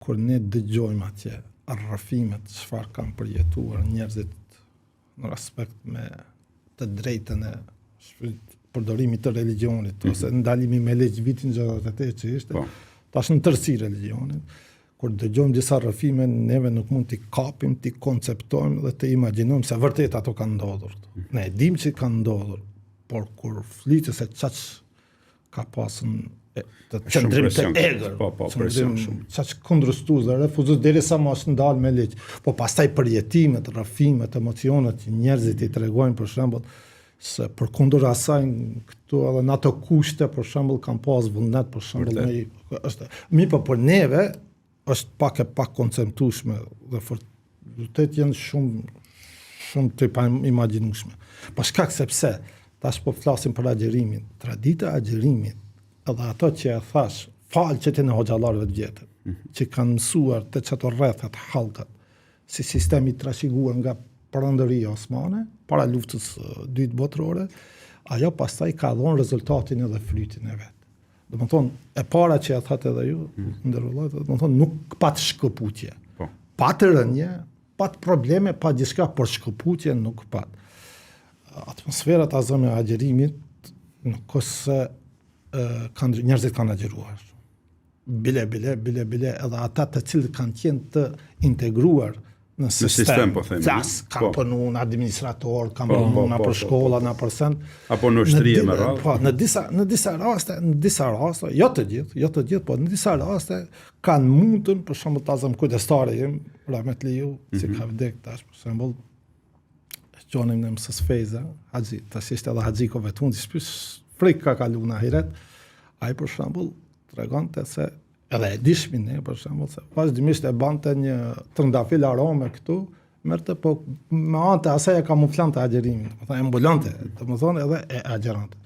kur ne dëgjojmë atje rrëfimet çfarë kanë përjetuar njerëzit në respekt me të drejtën e përdorimit të religionit ose ndalimi me ligj vitin 68 që ishte, tash në tërësi religionit. Kur dëgjojmë disa rrëfime, neve nuk mund t'i kapim, t'i konceptojmë dhe t'i imagjinojmë se vërtet ato kanë ndodhur. Ne e dim që kanë ndodhur, por kur flitet se çaq ka pasur të qëndrim të egër, çaq kundërshtues dhe refuzues derisa mos ndal me ligj. Po pastaj përjetimet, rrëfimet, emocionet që njerëzit i tregojnë për shembull se përkundër asaj këtu edhe në ato kushte për shembull kanë pas vullnet për shembull është mirë po për neve është pak konceptueshme dhe vërtet janë shumë të paimagjinueshme. Për shkak sepse tash po flasim për agjërimin, tradita e agjerimit, edhe ato që e thash, falqet e në hoxhallarëve të vjetër, që kanë mësuar të çato rrethat, hallkat, si sistemi i trashëguar nga Perëndëria Osmane, para luftës dytë botërore, ajo pastaj ka dhënë rezultatin edhe frytin e vet. Domethënë, e para që ja thatë edhe ju, ndërvëllai, domethënë nuk pat shkëputje. Pat rënje, pat probleme, pat gjithçka, por shkëputje nuk pat. Atmosfera ta zëme e agjerimit nuk ose njerëzit kanë agjeruar. Bile, edhe ata të cilët kanë qenë të integruar në sistem po themi. Kanë punu në administrator, kanë punu në për shkolla, në për send. Apo në ushtrie me radhë. Po, në disa raste, jo të gjithë, po në disa raste kanë mundën, për shembull ta zëm kujdestare jem, rahmet liu, si ka vdek tash, për shembull, qonim në mësës Feza, Haxhi, tash ishte edhe Haxhiko vetun, frikë ka kalu në ahiret, ai për shembull tregonte se edhe e dishmin ne, për shembull, se vazhdimisht e bante një trëndafil arome këtu, merrte po me anë të asaj e kamuflante agjerimin, domethënë ambulante, domethënë edhe e agjerante.